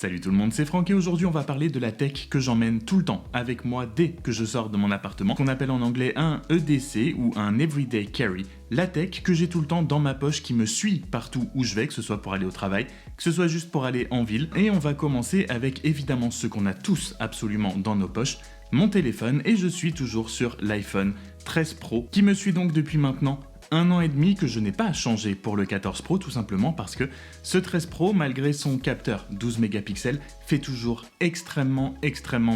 Salut tout le monde, c'est Franck et aujourd'hui on va parler de la tech que j'emmène tout le temps avec moi dès que je sors de mon appartement, qu'on appelle en anglais un EDC ou un Everyday Carry. La tech que j'ai tout le temps dans ma poche qui me suit partout où je vais, que ce soit pour aller au travail, que ce soit juste pour aller en ville. Et on va commencer avec évidemment ce qu'on a tous absolument dans nos poches, mon téléphone, et je suis toujours sur l'iPhone 13 Pro qui me suit donc depuis maintenant 1 an et demi, que je n'ai pas changé pour le 14 Pro, tout simplement parce que ce 13 Pro, malgré son capteur 12 mégapixels, fait toujours extrêmement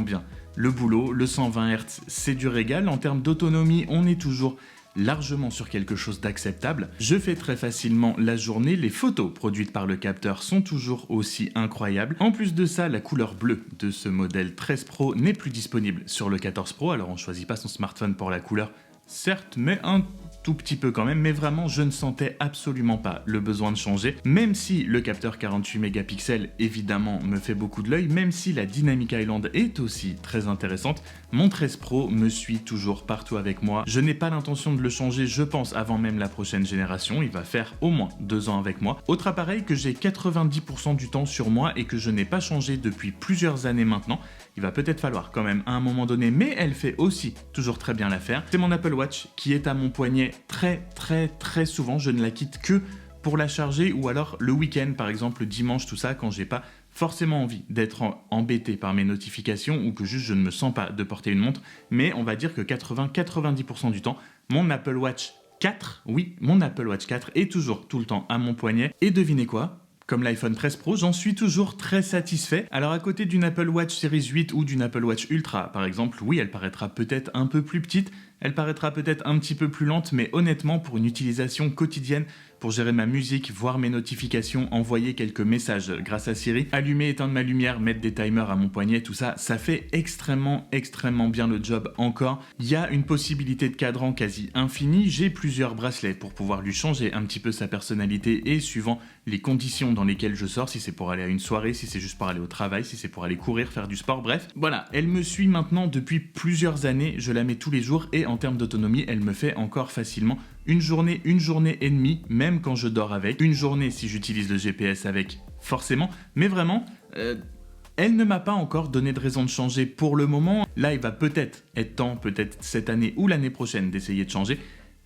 bien le boulot. Le 120 Hz, c'est du régal. En termes d'autonomie, on est toujours largement sur quelque chose d'acceptable. Je fais très facilement la journée, les photos produites par le capteur sont toujours aussi incroyables. En plus de ça, la couleur bleue de ce modèle 13 Pro n'est plus disponible sur le 14 Pro, alors on choisit pas son smartphone pour la couleur, certes, mais un tout petit peu quand même, mais vraiment je ne sentais absolument pas le besoin de changer, même si le capteur 48 mégapixels évidemment me fait beaucoup de l'œil, même si la Dynamic Island est aussi très intéressante, mon 13 Pro me suit toujours partout avec moi. Je n'ai pas l'intention de le changer, je pense, avant même la prochaine génération, il va faire au moins 2 ans avec moi. Autre appareil que j'ai 90% du temps sur moi et que je n'ai pas changé depuis plusieurs années maintenant, il va peut-être falloir quand même à un moment donné, mais elle fait aussi toujours très bien l'affaire, c'est mon Apple Watch qui est à mon poignet très souvent. Je ne la quitte que pour la charger ou alors le week-end, par exemple le dimanche, tout ça, quand j'ai pas forcément envie d'être embêté par mes notifications ou que juste je ne me sens pas de porter une montre. Mais on va dire que 80-90% du temps, mon Apple Watch 4, oui, mon Apple Watch 4 est toujours tout le temps à mon poignet. Et devinez quoi ? Comme l'iPhone 13 Pro, j'en suis toujours très satisfait. Alors à côté d'une Apple Watch Series 8 ou d'une Apple Watch Ultra, par exemple, oui, elle paraîtra peut-être un peu plus petite, elle paraîtra peut-être un petit peu plus lente, mais honnêtement, pour une utilisation quotidienne, pour gérer ma musique, voir mes notifications, envoyer quelques messages grâce à Siri, allumer, éteindre ma lumière, mettre des timers à mon poignet, tout ça, ça fait extrêmement bien le job encore. Il y a une possibilité de cadran quasi infinie, j'ai plusieurs bracelets pour pouvoir lui changer un petit peu sa personnalité et suivant les conditions dans lesquelles je sors, si c'est pour aller à une soirée, si c'est juste pour aller au travail, si c'est pour aller courir, faire du sport, bref. Voilà, elle me suit maintenant depuis plusieurs années, je la mets tous les jours et en termes d'autonomie, elle me fait encore facilement une journée et demie, même quand je dors avec. Une journée si j'utilise le GPS avec, forcément, mais vraiment, elle ne m'a pas encore donné de raison de changer pour le moment. Là, il va peut-être être temps, peut-être cette année ou l'année prochaine, d'essayer de changer,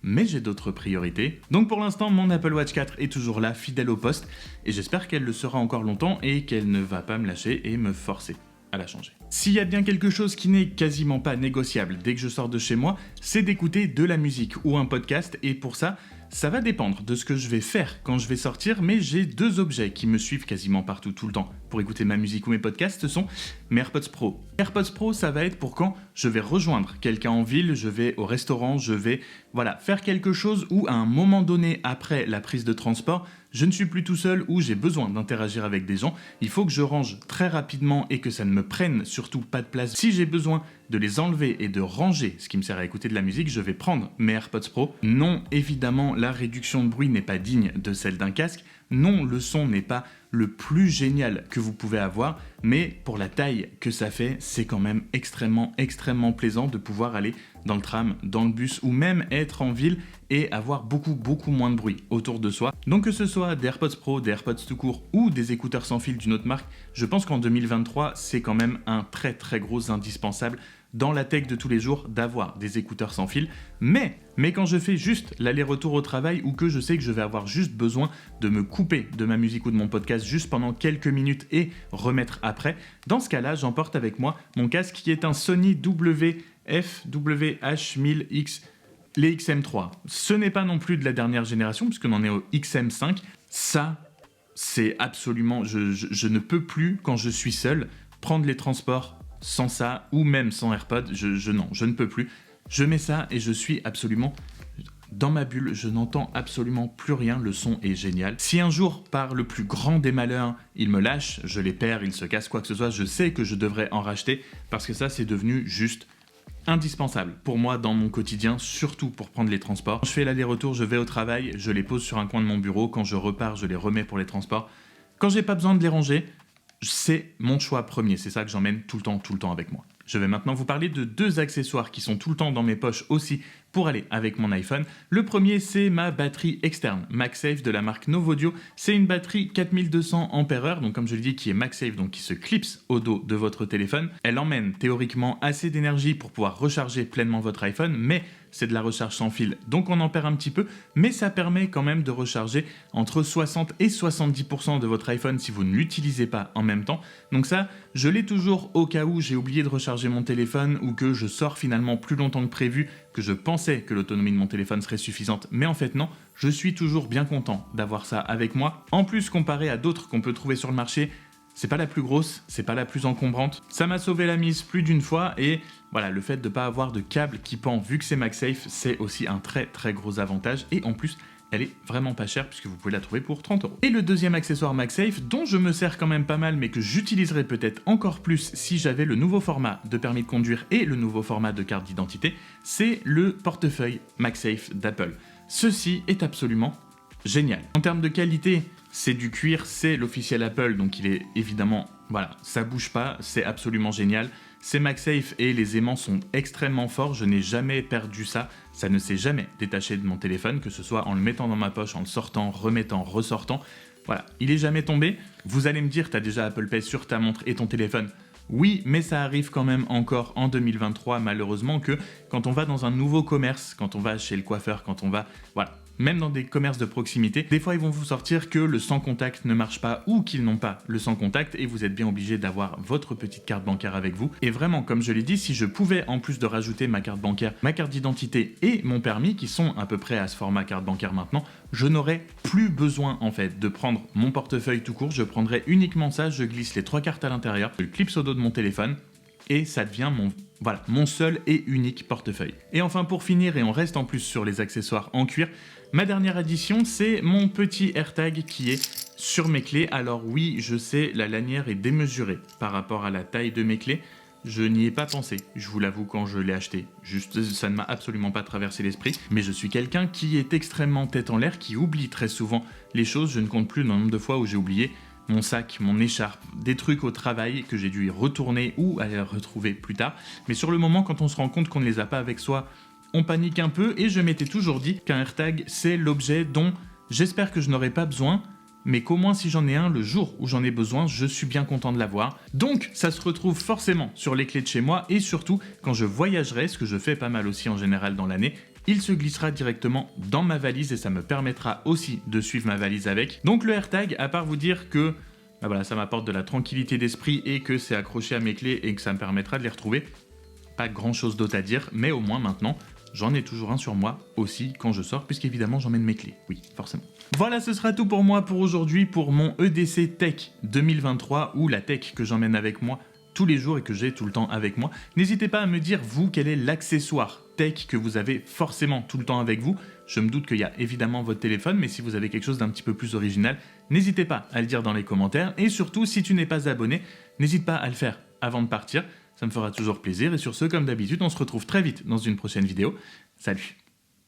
mais j'ai d'autres priorités. Donc pour l'instant, mon Apple Watch 4 est toujours là, fidèle au poste, et j'espère qu'elle le sera encore longtemps et qu'elle ne va pas me lâcher et me forcer à la changer. S'il y a bien quelque chose qui n'est quasiment pas négociable dès que je sors de chez moi, c'est d'écouter de la musique ou un podcast, et pour ça, ça va dépendre de ce que je vais faire quand je vais sortir, mais j'ai 2 objets qui me suivent quasiment partout tout le temps pour écouter ma musique ou mes podcasts, ce sont mes AirPods Pro. AirPods Pro, ça va être pour quand je vais rejoindre quelqu'un en ville, je vais au restaurant, je vais faire quelque chose où à un moment donné, après la prise de transport, je ne suis plus tout seul, où j'ai besoin d'interagir avec des gens, il faut que je range très rapidement et que ça ne me prenne surtout pas de place. Si j'ai besoin de les enlever et de ranger ce qui me sert à écouter de la musique, je vais prendre mes AirPods Pro. Non, évidemment, la réduction de bruit n'est pas digne de celle d'un casque. Non, le son n'est pas le plus génial que vous pouvez avoir, mais pour la taille que ça fait, c'est quand même extrêmement plaisant de pouvoir aller dans le tram, dans le bus ou même être en ville et avoir beaucoup moins de bruit autour de soi. Donc que ce soit des AirPods Pro, des AirPods tout court ou des écouteurs sans fil d'une autre marque, je pense qu'en 2023, c'est quand même un très gros indispensable dans la tech de tous les jours d'avoir des écouteurs sans fil, mais quand je fais juste l'aller-retour au travail ou que je sais que je vais avoir juste besoin de me couper de ma musique ou de mon podcast juste pendant quelques minutes et remettre après, dans ce cas-là, j'emporte avec moi mon casque qui est un Sony WF-WH-1000X, les XM3. Ce n'est pas non plus de la dernière génération puisqu'on en est au XM5. Ça, c'est absolument... Je ne peux plus, quand je suis seul, prendre les transports sans ça, ou même sans AirPods, je ne peux plus. Je mets ça et je suis absolument dans ma bulle, je n'entends absolument plus rien, le son est génial. Si un jour, par le plus grand des malheurs, il me lâche, je les perds, il se casse, quoi que ce soit, je sais que je devrais en racheter, parce que ça, c'est devenu juste indispensable pour moi dans mon quotidien, surtout pour prendre les transports. Quand je fais l'aller-retour, je vais au travail, je les pose sur un coin de mon bureau, quand je repars, je les remets pour les transports. Quand j'ai pas besoin de les ranger, c'est mon choix premier, c'est ça que j'emmène tout le temps avec moi. Je vais maintenant vous parler de 2 accessoires qui sont tout le temps dans mes poches aussi pour aller avec mon iPhone. Le premier, c'est ma batterie externe, MagSafe de la marque Novodio. C'est une batterie 4200 mAh, donc comme je l'ai dit, qui est MagSafe, donc qui se clipse au dos de votre téléphone. Elle emmène théoriquement assez d'énergie pour pouvoir recharger pleinement votre iPhone, mais c'est de la recharge sans fil, donc on en perd un petit peu, mais ça permet quand même de recharger entre 60 et 70% de votre iPhone si vous ne l'utilisez pas en même temps. Donc ça, je l'ai toujours au cas où j'ai oublié de recharger mon téléphone ou que je sors finalement plus longtemps que prévu, que je pensais que l'autonomie de mon téléphone serait suffisante, mais en fait non, je suis toujours bien content d'avoir ça avec moi. En plus, comparé à d'autres qu'on peut trouver sur le marché, c'est pas la plus grosse, c'est pas la plus encombrante. Ça m'a sauvé la mise plus d'une fois et voilà, le fait de ne pas avoir de câble qui pend vu que c'est MagSafe, c'est aussi un très très gros avantage et en plus, elle est vraiment pas chère puisque vous pouvez la trouver pour 30 €. Et le deuxième accessoire MagSafe, dont je me sers quand même pas mal mais que j'utiliserais peut-être encore plus si j'avais le nouveau format de permis de conduire et le nouveau format de carte d'identité, c'est le portefeuille MagSafe d'Apple. Ceci est absolument génial. En termes de qualité, c'est du cuir, c'est l'officiel Apple, donc il est évidemment, voilà, ça bouge pas, c'est absolument génial. C'est MagSafe et les aimants sont extrêmement forts, je n'ai jamais perdu ça, ça ne s'est jamais détaché de mon téléphone, que ce soit en le mettant dans ma poche, en le sortant, remettant, ressortant. Voilà, il est jamais tombé. Vous allez me dire, t'as déjà Apple Pay sur ta montre et ton téléphone. Oui, mais ça arrive quand même encore en 2023, malheureusement, que quand on va dans un nouveau commerce, quand on va chez le coiffeur, quand on va... Voilà. Même dans des commerces de proximité, des fois ils vont vous sortir que le sans contact ne marche pas ou qu'ils n'ont pas le sans contact et vous êtes bien obligé d'avoir votre petite carte bancaire avec vous. Et vraiment, comme je l'ai dit, si je pouvais en plus de rajouter ma carte bancaire, ma carte d'identité et mon permis, qui sont à peu près à ce format carte bancaire maintenant, je n'aurais plus besoin en fait de prendre mon portefeuille tout court, je prendrais uniquement ça, je glisse les 3 cartes à l'intérieur, je le clipse au dos de mon téléphone, et ça devient mon seul et unique portefeuille. Et enfin pour finir, et on reste en plus sur les accessoires en cuir, ma dernière addition c'est mon petit AirTag qui est sur mes clés. Alors oui, je sais, la lanière est démesurée par rapport à la taille de mes clés. Je n'y ai pas pensé, je vous l'avoue quand je l'ai acheté. Juste, ça ne m'a absolument pas traversé l'esprit. Mais je suis quelqu'un qui est extrêmement tête en l'air, qui oublie très souvent les choses. Je ne compte plus le nombre de fois où j'ai oublié mon sac, mon écharpe, des trucs au travail que j'ai dû y retourner ou aller retrouver plus tard. Mais sur le moment, quand on se rend compte qu'on ne les a pas avec soi, on panique un peu et je m'étais toujours dit qu'un AirTag, c'est l'objet dont j'espère que je n'aurai pas besoin, mais qu'au moins si j'en ai un le jour où j'en ai besoin, je suis bien content de l'avoir. Donc ça se retrouve forcément sur les clés de chez moi et surtout quand je voyagerai, ce que je fais pas mal aussi en général dans l'année, il se glissera directement dans ma valise et ça me permettra aussi de suivre ma valise avec. Donc le AirTag, à part vous dire que voilà, ça m'apporte de la tranquillité d'esprit et que c'est accroché à mes clés et que ça me permettra de les retrouver, pas grand chose d'autre à dire, mais au moins maintenant, j'en ai toujours un sur moi aussi quand je sors, puisqu'évidemment j'emmène mes clés, oui, forcément. Voilà, ce sera tout pour moi pour aujourd'hui, pour mon EDC Tech 2023, ou la tech que j'emmène avec moi tous les jours et que j'ai tout le temps avec moi. N'hésitez pas à me dire, vous, quel est l'accessoire tech que vous avez forcément tout le temps avec vous. Je me doute qu'il y a évidemment votre téléphone, mais si vous avez quelque chose d'un petit peu plus original, n'hésitez pas à le dire dans les commentaires. Et surtout, si tu n'es pas abonné, n'hésite pas à le faire avant de partir. Ça me fera toujours plaisir. Et sur ce, comme d'habitude, on se retrouve très vite dans une prochaine vidéo. Salut!